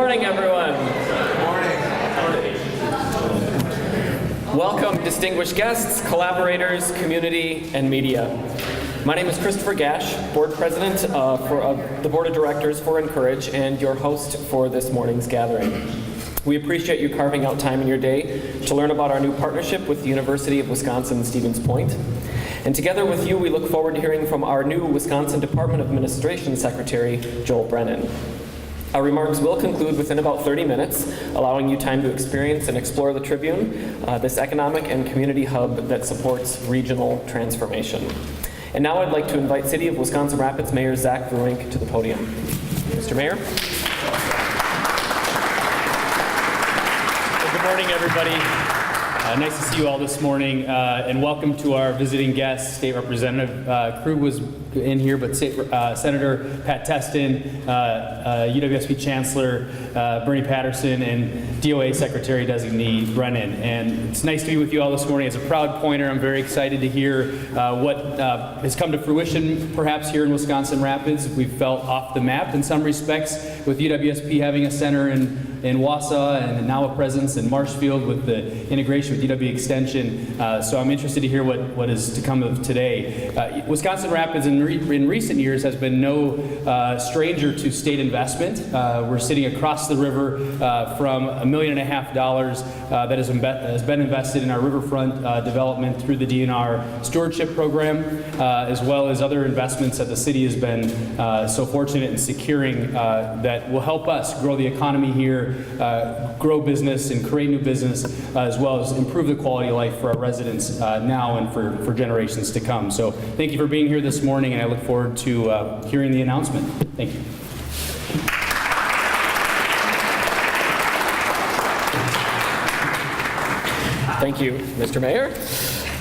morning, everyone. Good morning. Welcome, distinguished guests, collaborators, community, and media. My name is Kristopher Gasch, Board President for the Board of Directors for Incourage, and your host for this morning's gathering. We appreciate you carving out time in your day to learn about our new partnership with the University of Wisconsin-Stevens Point. And together with you, we look forward to hearing from our new Wisconsin Department of Administration Secretary, Joel Brennan. Our remarks will conclude within about 30 minutes, allowing you time to experience and explore the Tribune, this economic and community hub that supports regional transformation. And now I'd like to invite City of Wisconsin Rapids Mayor Zach Vruwink to the podium. Mr. Mayor. Well, good morning, everybody. Nice to see you all this morning, and welcome to our visiting guest, State Representative. Crew was in here, but Senator Pat Testin, UWSP Chancellor Patterson, and DOA Secretary Designee Brennan. And it's nice to be with you all this morning. As a proud Pointer, I'm very excited to hear what has come to fruition perhaps here in Wisconsin Rapids. We've felt off the map in some respects with UWSP having a center in Wausau and now a presence in Marshfield with the integration with UW Extension. So I'm interested to hear what is to come of today. Wisconsin Rapids in recent years has been no stranger to state investment. We're sitting across the river from $1.5 million that has been invested in our riverfront development through the DNR stewardship program, as well as other investments that the city has been so fortunate in securing that will help us grow the economy here, grow business and create new business, as well as improve the quality of life for our residents now and for generations to come. So thank you for being here this morning, and I look forward to hearing the announcement. Thank you. Thank you, Mr. Mayor.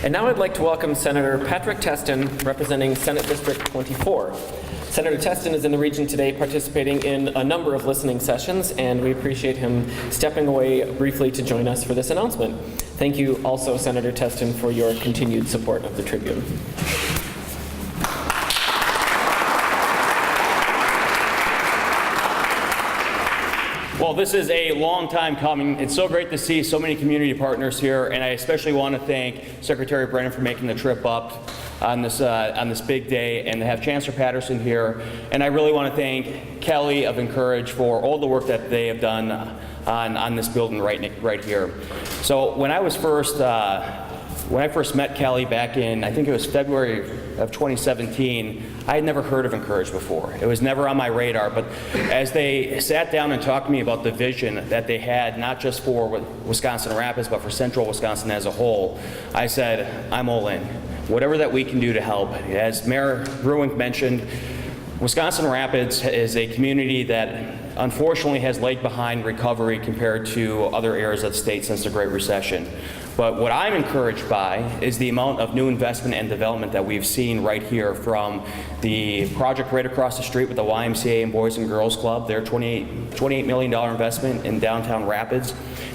And now I'd like to welcome Senator Patrick Testin, representing Senate District 24. Senator Testin is in the region today participating in a number of listening sessions, and we appreciate him stepping away briefly to join us for this announcement. Thank you also, Senator Testin, for your continued support of the Tribune. Well, this is a long time coming. It's so great to see so many community partners here, and I especially want to thank Secretary Brennan for making the trip up on this big day, and to have Chancellor Patterson here. And I really want to thank Kelly of Incourage for all the work that they have done on this building right here. So when I first met Kelly back in, I think it was February of 2017, I had never heard of Incourage before. It was never on my radar, but as they sat down and talked to me about the vision that they had, not just for Wisconsin Rapids, but for central Wisconsin as a whole, I said, I'm all in. Whatever that we can do to help. As Mayor Vruwink mentioned, Wisconsin Rapids is a community that unfortunately has lagged behind recovery compared to other areas of the state since the Great Recession. But what I'm encouraged by is the amount of new investment and development that we've seen right here, from the project right across the street with the YMCA and Boys and Girls Club, their $28 million investment in downtown Rapids,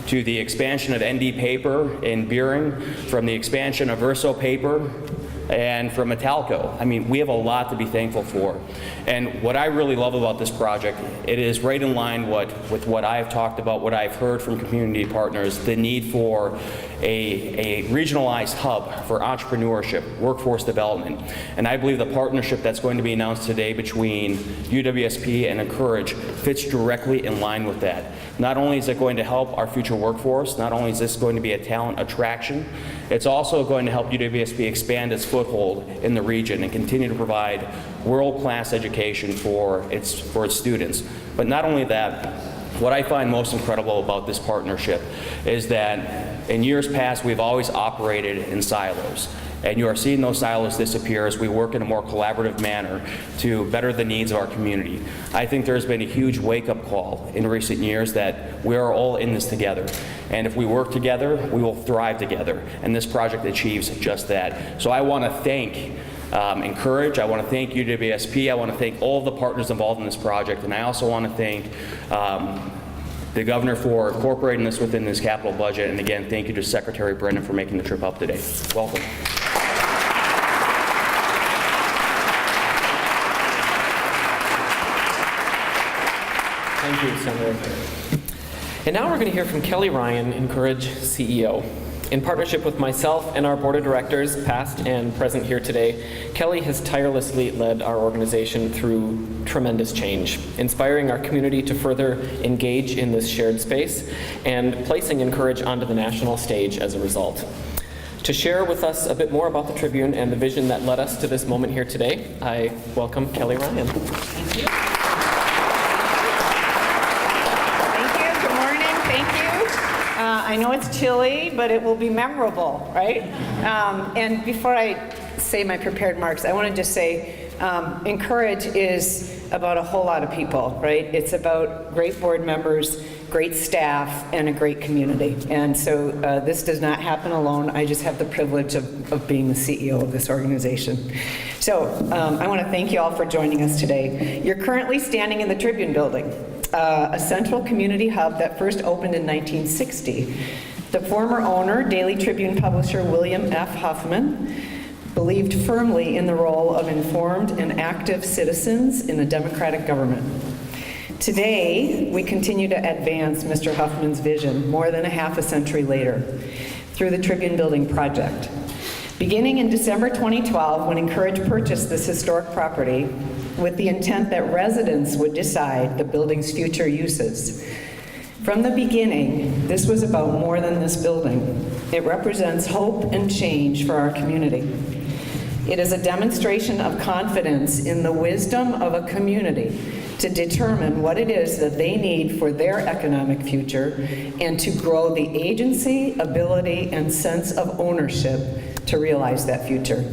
to the expansion of ND Paper in Beering, from the expansion of Verso Paper, and from Metalco. I mean, we have a lot to be thankful for. And what I really love about this project, it is right in line with what I've talked about, what I've heard from community partners, the need for a regionalized hub for entrepreneurship, workforce development. And I believe the partnership that's going to be announced today between UWSP and Incourage fits directly in line with that. Not only is it going to help our future workforce, not only is this going to be a talent attraction, it's also going to help UWSP expand its foothold in the region and continue to provide world-class education for its students. But not only that, what I find most incredible about this partnership is that in years past, we've always operated in silos. And you are seeing those silos disappear as we work in a more collaborative manner to better the needs of our community. I think there's been a huge wake-up call in recent years that we are all in this together. And if we work together, we will thrive together. And this project achieves just that. So I want to thank Incourage, I want to thank UWSP, I want to thank all of the partners involved in this project, and I also want to thank the governor for incorporating this within this capital budget. And again, thank you to Secretary Brennan for making the trip up today. Welcome. Thank you, Senator. And now we're going to hear from Kelly Ryan, Incourage CEO. In partnership with myself and our board of directors, past and present here today, Kelly has tirelessly led our organization through tremendous change, inspiring our community to further engage in this shared space and placing Incourage onto the national stage as a result. To share with us a bit more about the Tribune and the vision that led us to this moment here today, I welcome Kelly Ryan. Thank you. Good morning. Thank you. I know it's chilly, but it will be memorable, right? And before I say my prepared remarks, I want to just say Incourage is about a whole lot of people, right? It's about great board members, great staff, and a great community. And so this does not happen alone. I just have the privilege of being the CEO of this organization. So I want to thank you all for joining us today. You're currently standing in the Tribune building, a central community hub that first opened in 1960. The former owner, Daily Tribune publisher William F. Huffman, believed firmly in the role of informed and active citizens in a democratic government. Today, we continue to advance Mr. Huffman's vision more than a half a century later through the Tribune Building Project. Beginning in December 2012, when Incourage purchased this historic property with the intent that residents would decide the building's future uses. From the beginning, this was about more than this building. It represents hope and change for our community. It is a demonstration of confidence in the wisdom of a community to determine what it is that they need for their economic future and to grow the agency, ability, and sense of ownership to realize that future.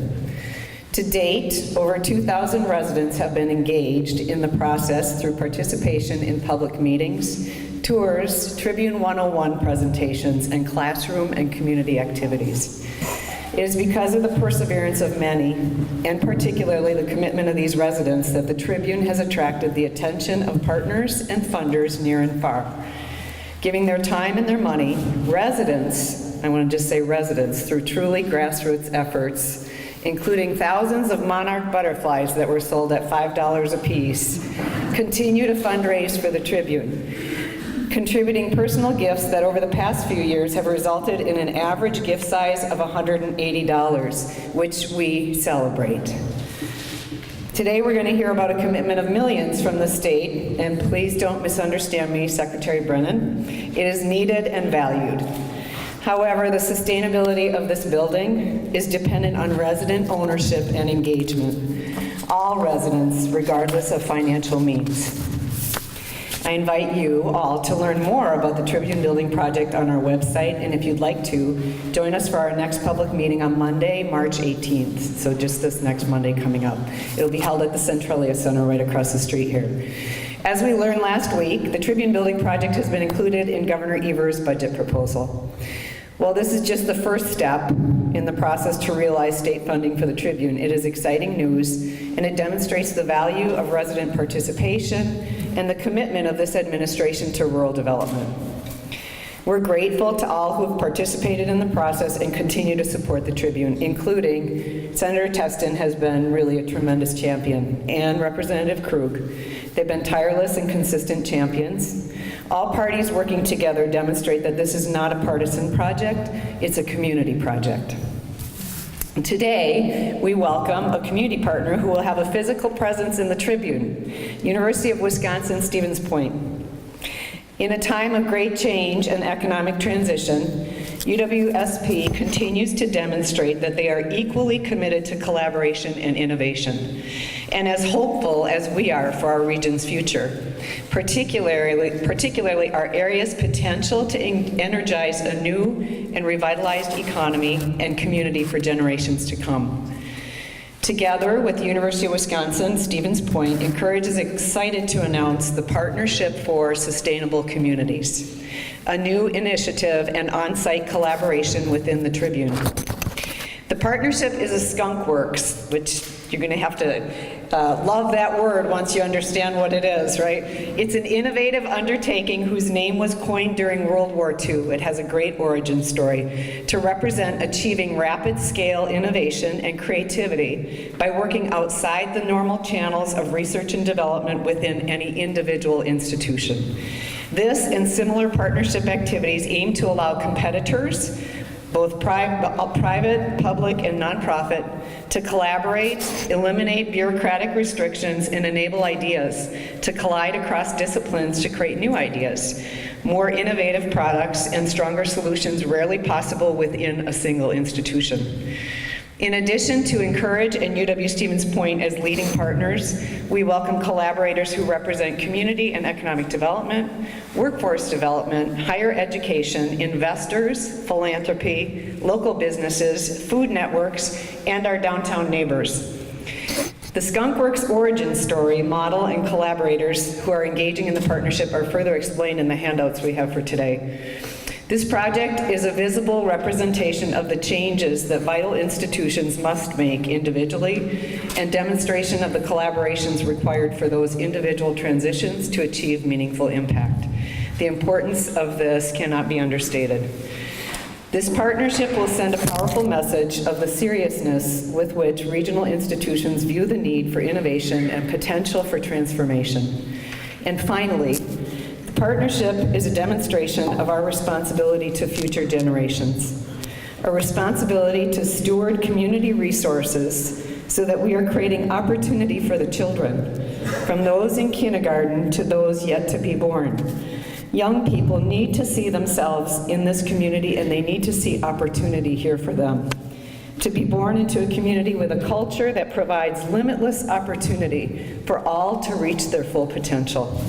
To date, over 2,000 residents have been engaged in the process through participation in public meetings, tours, Tribune 101 presentations, and classroom and community activities. It is because of the perseverance of many, and particularly the commitment of these residents, that the Tribune has attracted the attention of partners and funders near and far. Giving their time and their money, residents, I want to just say residents, through truly grassroots efforts, including thousands of monarch butterflies that were sold at $5 a piece, continue to fundraise for the Tribune, contributing personal gifts that over the past few years have resulted in an average gift size of $180, which we celebrate. Today we're going to hear about a commitment of millions from the state, and please don't misunderstand me, Secretary Brennan. It is needed and valued. However, the sustainability of this building is dependent on resident ownership and engagement. All residents, regardless of financial means. I invite you all to learn more about the Tribune Building Project on our website, and if you'd like to, join us for our next public meeting on Monday, March 18th, so just this next Monday coming up. It'll be held at the Centralia Center right across the street here. As we learned last week, the Tribune Building Project has been included in Governor Evers' budget proposal. While this is just the first step in the process to realize state funding for the Tribune, it is exciting news, and it demonstrates the value of resident participation and the commitment of this administration to rural development. We're grateful to all who have participated in the process and continue to support the Tribune, including Senator Testin has been really a tremendous champion, and Representative Krug. They've been tireless and consistent champions. All parties working together demonstrate that this is not a partisan project, it's a community project. Today, we welcome a community partner who will have a physical presence in the Tribune, University of Wisconsin-Stevens Point. In a time of great change and economic transition, UWSP continues to demonstrate that they are equally committed to collaboration and innovation, and as hopeful as we are for our region's future, particularly our area's potential to energize a new and revitalized economy and community for generations to come. Together with the University of Wisconsin-Stevens Point, Incourage is excited to announce the Partnership for Sustainable Communities, a new initiative and on-site collaboration within the Tribune. The partnership is a skunk works, which you're going to have to Love that word once you understand what it is, right? It's an innovative undertaking whose name was coined during World War II. It has a great origin story to represent achieving rapid scale innovation and creativity by working outside the normal channels of research and development within any individual institution. This and similar partnership activities aim to allow competitors, both private, public, and nonprofit, to collaborate, eliminate bureaucratic restrictions, and enable ideas to collide across disciplines to create new ideas, more innovative products, and stronger solutions rarely possible within a single institution. In addition to Incourage and UW-Stevens Point as leading partners, we welcome collaborators who represent community and economic development, workforce development, higher education, investors, philanthropy, local businesses, food networks, and our downtown neighbors. The Skunk Works origin story, model, and collaborators who are engaging in the partnership are further explained in the handouts we have for today. This project is a visible representation of the changes that vital institutions must make individually and demonstration of the collaborations required for those individual transitions to achieve meaningful impact. The importance of this cannot be understated. This partnership will send a powerful message of the seriousness with which regional institutions view the need for innovation and potential for transformation. And finally, the partnership is a demonstration of our responsibility to future generations, a responsibility to steward community resources so that we are creating opportunity for the children, from those in kindergarten to those yet to be born. Young people need to see themselves in this community, and they need to see opportunity here for them. To be born into a community with a culture that provides limitless opportunity for all to reach their full potential.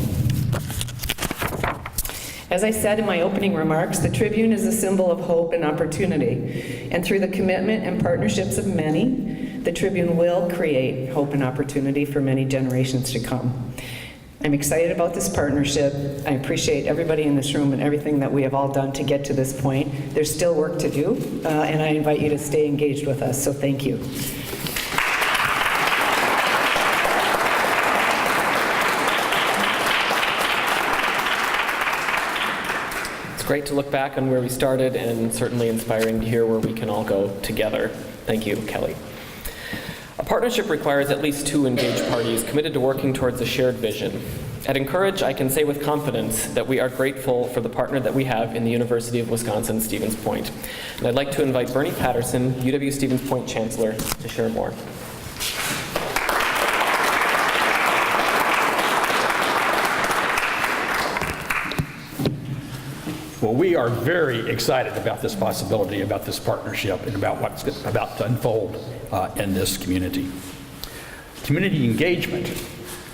As I said in my opening remarks, the Tribune is a symbol of hope and opportunity. And through the commitment and partnerships of many, the Tribune will create hope and opportunity for many generations to come. I'm excited about this partnership. I appreciate everybody in this room and everything that we have all done to get to this point. There's still work to do, and I invite you to stay engaged with us, so thank you. It's great to look back on where we started and certainly inspiring to hear where we can all go together. Thank you, Kelly. A partnership requires at least two engaged parties committed to working towards a shared vision. At Incourage, I can say with confidence that we are grateful for the partner that we have in the University of Wisconsin-Stevens Point. And I'd like to invite Bernie Patterson, UW-Stevens Point Chancellor, to share more. Well, we are very excited about this possibility, about this partnership, and about what's about to unfold in this community. Community engagement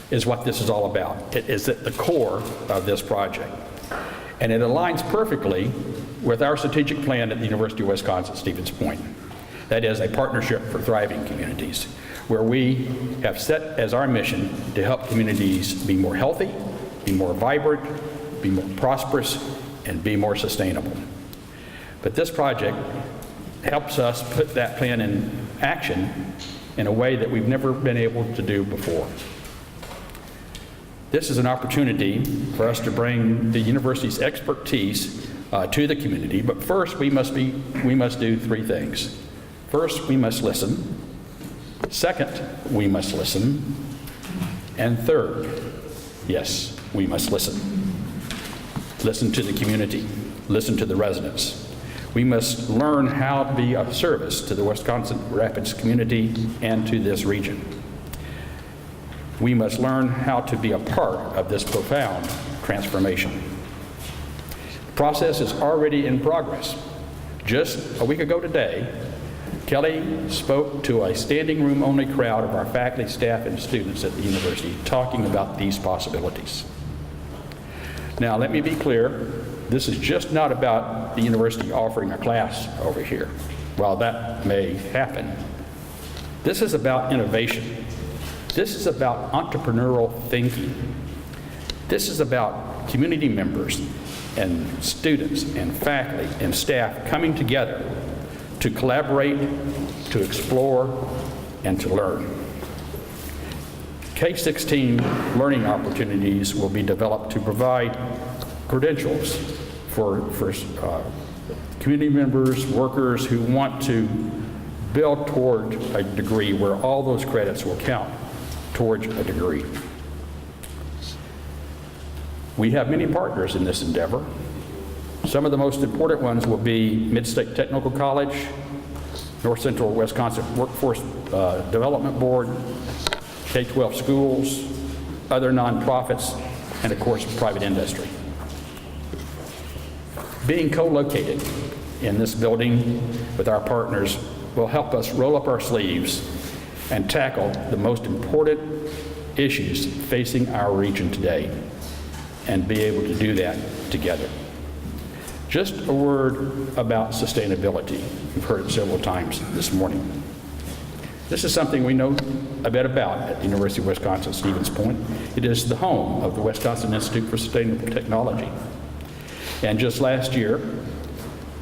is what this is all about. It is at the core of this project. And it aligns perfectly with our strategic plan at the University of Wisconsin-Stevens Point. That is a partnership for thriving communities, where we have set as our mission to help communities be more healthy, be more vibrant, be more prosperous, and be more sustainable. But this project helps us put that plan in action in a way that we've never been able to do before. This is an opportunity for us to bring the university's expertise to the community, but first we must do three things. First, we must listen. Second, we must listen. And third, yes, we must listen. Listen to the community, listen to the residents. We must learn how to be of service to the Wisconsin Rapids community and to this region. We must learn how to be a part of this profound transformation. The process is already in progress. Just a week ago today, Kelly spoke to a standing room only crowd of our faculty, staff, and students at the university talking about these possibilities. Now, let me be clear, this is just not about the university offering a class over here. While that may happen, this is about innovation. This is about entrepreneurial thinking. This is about community members and students and faculty and staff coming together to collaborate, to explore, and to learn. K-16 learning opportunities will be developed to provide credentials for community members, workers who want to build toward a degree where all those credits will count towards a degree. We have many partners in this endeavor. Some of the most important ones will be Mid-State Technical College, North Central Wisconsin Workforce Development Board, K-12 schools, other nonprofits, and of course, private industry. Being co-located in this building with our partners will help us roll up our sleeves and tackle the most important issues facing our region today and be able to do that together. Just a word about sustainability. You've heard it several times this morning. This is something we know a bit about at the University of Wisconsin-Stevens Point. It is the home of the Wisconsin Institute for Sustainable Technology. And just last year,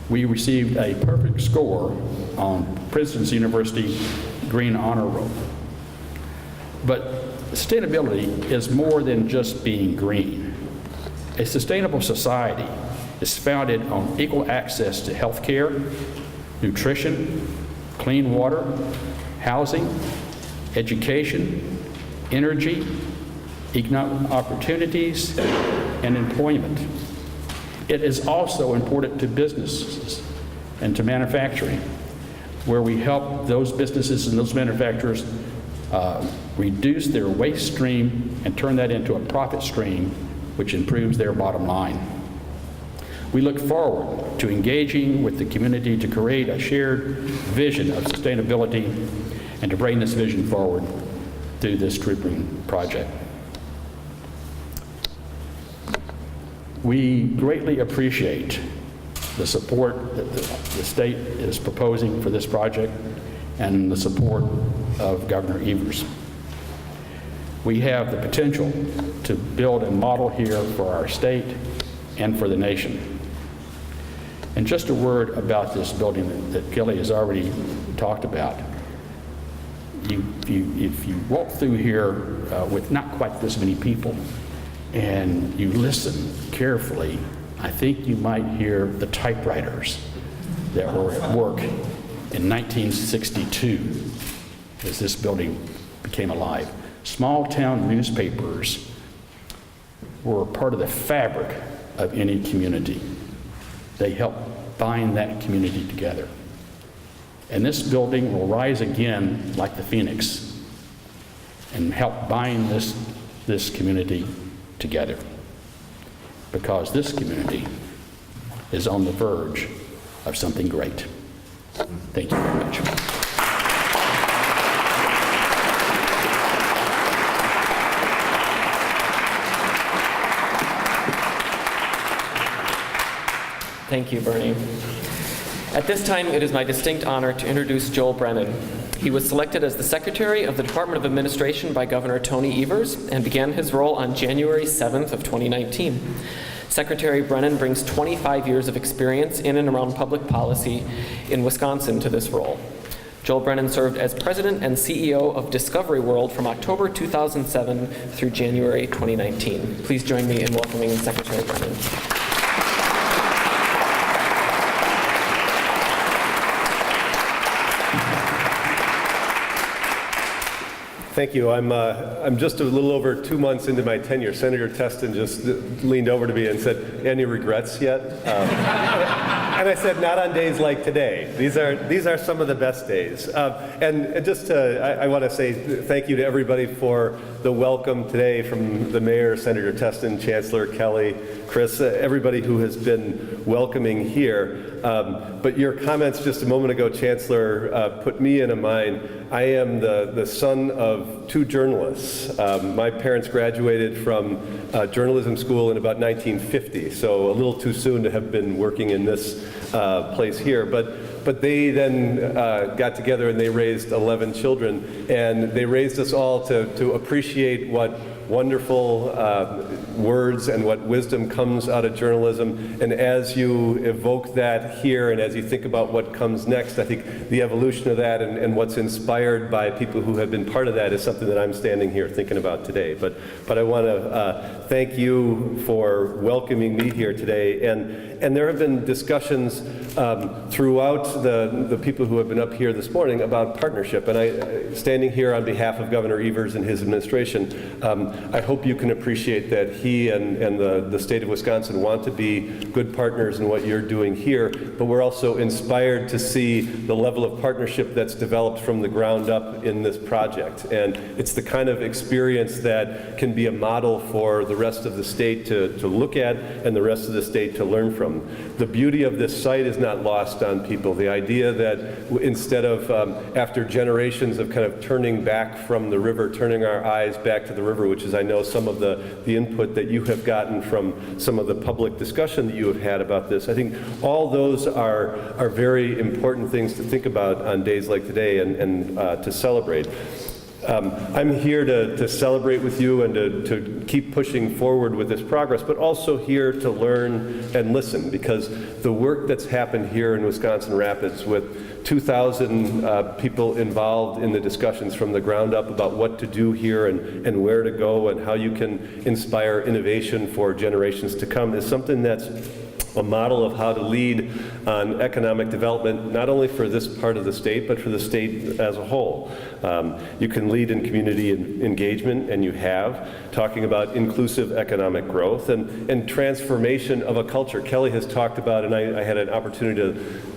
we received a perfect score on Princeton University Green Honor Roll. But sustainability is more than just being green. A sustainable society is founded on equal access to health care, nutrition, clean water, housing, education, energy, economic opportunities, and employment. It is also important to businesses and to manufacturing, where we help those businesses and those manufacturers reduce their waste stream and turn that into a profit stream, which improves their bottom line. We look forward to engaging with the community to create a shared vision of sustainability and to bring this vision forward through this Tribune project. We greatly appreciate the support that the state is proposing for this project and the support of Governor Evers. We have the potential to build a model here for our state and for the nation. And just a word about this building that Kelly has already talked about. If you walk through here with not quite this many people and you listen carefully, I think you might hear the typewriters that were at work in 1962 as this building became alive. Small town newspapers were part of the fabric of any community. They helped bind that community together. And this building will rise again like the phoenix and help bind this community together, because this community is on the verge of something great. Thank you very much. Thank you, Bernie. At this time, it is my distinct honor to introduce Joel Brennan. He was selected as the Secretary of the Department of Administration by Governor Tony Evers and began his role on January 7th of 2019. Secretary Brennan brings 25 years of experience in and around public policy in Wisconsin to this role. Joel Brennan served as President and CEO of Discovery World from October 2007 through January 2019. Please join me in welcoming Secretary Brennan. Thank you. I'm just a little over 2 months into my tenure. Senator Testin just leaned over to me and said, "Any regrets yet?" And I said, "Not on days like today. These are some of the best days." And just I want to say thank you to everybody for the welcome today, from the mayor, Senator Testin, Chancellor Kelly, Chris, everybody who has been welcoming here. But your comments just a moment ago, Chancellor, put me in a mind. I am the son of two journalists. My parents graduated from journalism school in about 1950, so a little too soon to have been working in this place here. But they then got together and they raised 11 children, and they raised us all to appreciate what wonderful words and what wisdom comes out of journalism. And as you evoke that here and as you think about what comes next, I think the evolution of that and what's inspired by people who have been part of that is something that I'm standing here thinking about today. But I want to thank you for welcoming me here today. And there have been discussions throughout the people who have been up here this morning about partnership. And I, standing here on behalf of Governor Evers and his administration, I hope you can appreciate that he and the state of Wisconsin want to be good partners in what you're doing here, but we're also inspired to see the level of partnership that's developed from the ground up in this project. And it's the kind of experience that can be a model for the rest of the state to look at and the rest of the state to learn from. The beauty of this site is not lost on people. The idea that instead of, after generations of kind of turning back from the river, turning our eyes back to the river, which is, I know, some of the input that you have gotten from some of the public discussion that you have had about this. I think all those are very important things to think about on days like today and to celebrate. I'm here to celebrate with you and to keep pushing forward with this progress, but also here to learn and listen, because the work that's happened here in Wisconsin Rapids with 2,000 people involved in the discussions from the ground up about what to do here and where to go and how you can inspire innovation for generations to come is something that's a model of how to lead on economic development, not only for this part of the state, but for the state as a whole. You can lead in community engagement, and you have, talking about inclusive economic growth and transformation of a culture. Kelly has talked about, and I had an opportunity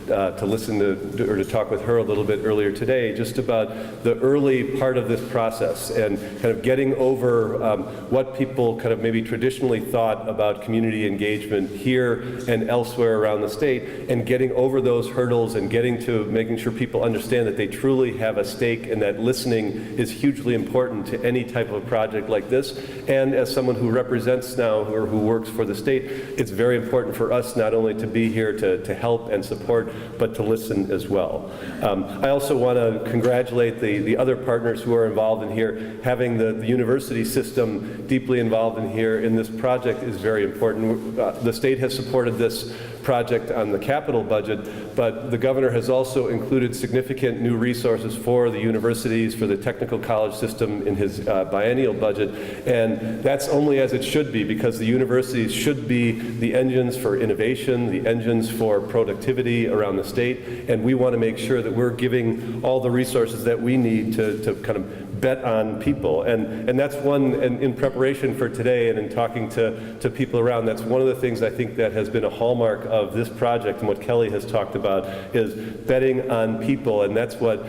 to listen to or to talk with her a little bit earlier today, just about the early part of this process and kind of getting over what people kind of maybe traditionally thought about community engagement here and elsewhere around the state, and getting over those hurdles and getting to making sure people understand that they truly have a stake and that listening is hugely important to any type of project like this. And as someone who represents now or who works for the state, it's very important for us not only to be here to help and support, but to listen as well. I also want to congratulate the other partners who are involved in here. Having the university system deeply involved in here in this project is very important. The state has supported this project on the capital budget, but the governor has also included significant new resources for the universities, for the technical college system in his biennial budget, and that's only as it should be, because the universities should be the engines for innovation, the engines for productivity around the state, and we want to make sure that we're giving all the resources that we need to kind of bet on people. And that's one, and in preparation for today and in talking to people around, that's one of the things I think that has been a hallmark of this project and what Kelly has talked about is betting on people. And that's what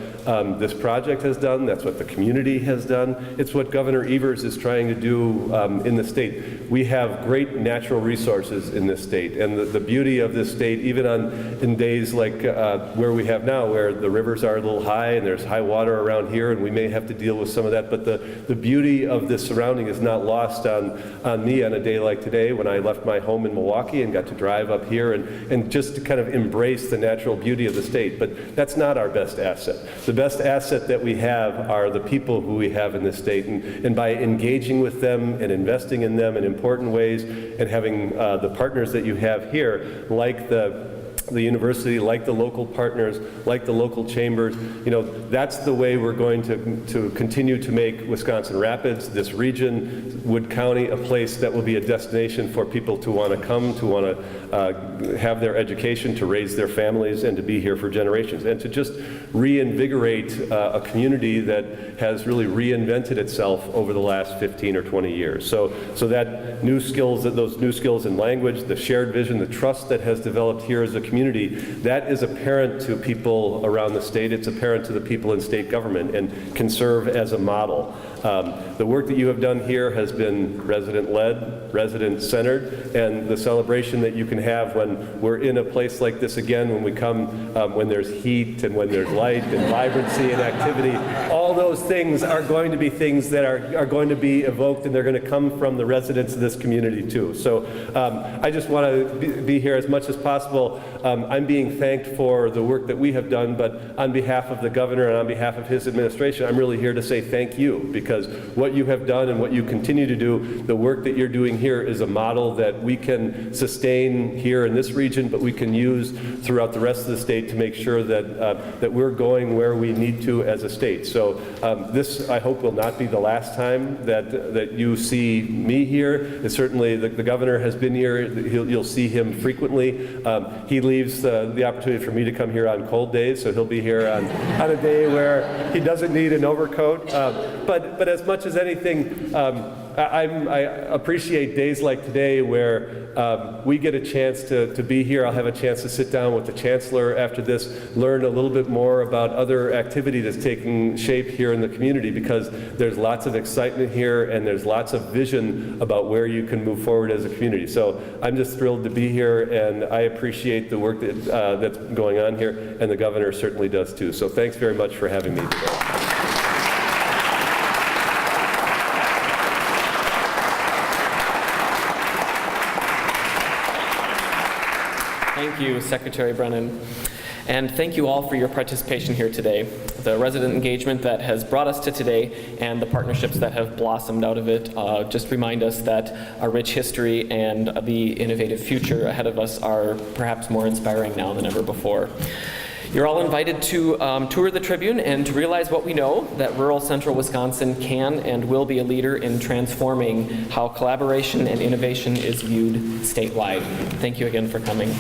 this project has done. That's what the community has done. It's what Governor Evers is trying to do in the state. We have great natural resources in this state. And the beauty of this state, even in days like where we have now, where the rivers are a little high and there's high water around here, and we may have to deal with some of that, but the beauty of this surrounding is not lost on me on a day like today when I left my home in Milwaukee and got to drive up here and just to kind of embrace the natural beauty of the state. But that's not our best asset. The best asset that we have are the people who we have in this state, and by engaging with them and investing in them in important ways and having the partners that you have here, like the university, like the local partners, like the local chambers, that's the way we're going to continue to make Wisconsin Rapids, this region, Wood County, a place that will be a destination for people to want to come, to want to have their education, to raise their families, and to be here for generations, and to just reinvigorate a community that has really reinvented itself over the last 15 or 20 years. So that those new skills in language, the shared vision, the trust that has developed here as a community, that is apparent to people around the state. It's apparent to the people in state government and can serve as a model. The work that you have done here has been resident-led, resident-centered, and the celebration that you can have when we're in a place like this again, when we come, when there's heat and when there's light and vibrancy and activity, all those things are going to be things that are going to be evoked, and they're going to come from the residents of this community too. So I just want to be here as much as possible. I'm being thanked for the work that we have done, but on behalf of the governor and on behalf of his administration, I'm really here to say thank you, because what you have done and what you continue to do, the work that you're doing here is a model that we can sustain here in this region, but we can use throughout the rest of the state to make sure that, that we're going where we need to as a state. So this, I hope, will not be the last time that you see me here. Certainly the governor has been here. You'll see him frequently. He leaves the opportunity for me to come here on cold days, so he'll be here on a day where he doesn't need an overcoat. But as much as anything, I appreciate days like today where we get a chance to be here. I'll have a chance to sit down with the Chancellor after this, learn a little bit more about other activity that's taking shape here in the community, because there's lots of excitement here and there's lots of vision about where you can move forward as a community. So I'm just thrilled to be here, and I appreciate the work that's going on here, and the governor certainly does too. So thanks very much for having me today. Thank you, Secretary Brennan. And thank you all for your participation here today. The resident engagement that has brought us to today and the partnerships that have blossomed out of it just remind us that our rich history and the innovative future ahead of us are perhaps more inspiring now than ever before. You're all invited to tour the Tribune and to realize what we know, that rural central Wisconsin can and will be a leader in transforming how collaboration and innovation is viewed statewide. Thank you again for coming.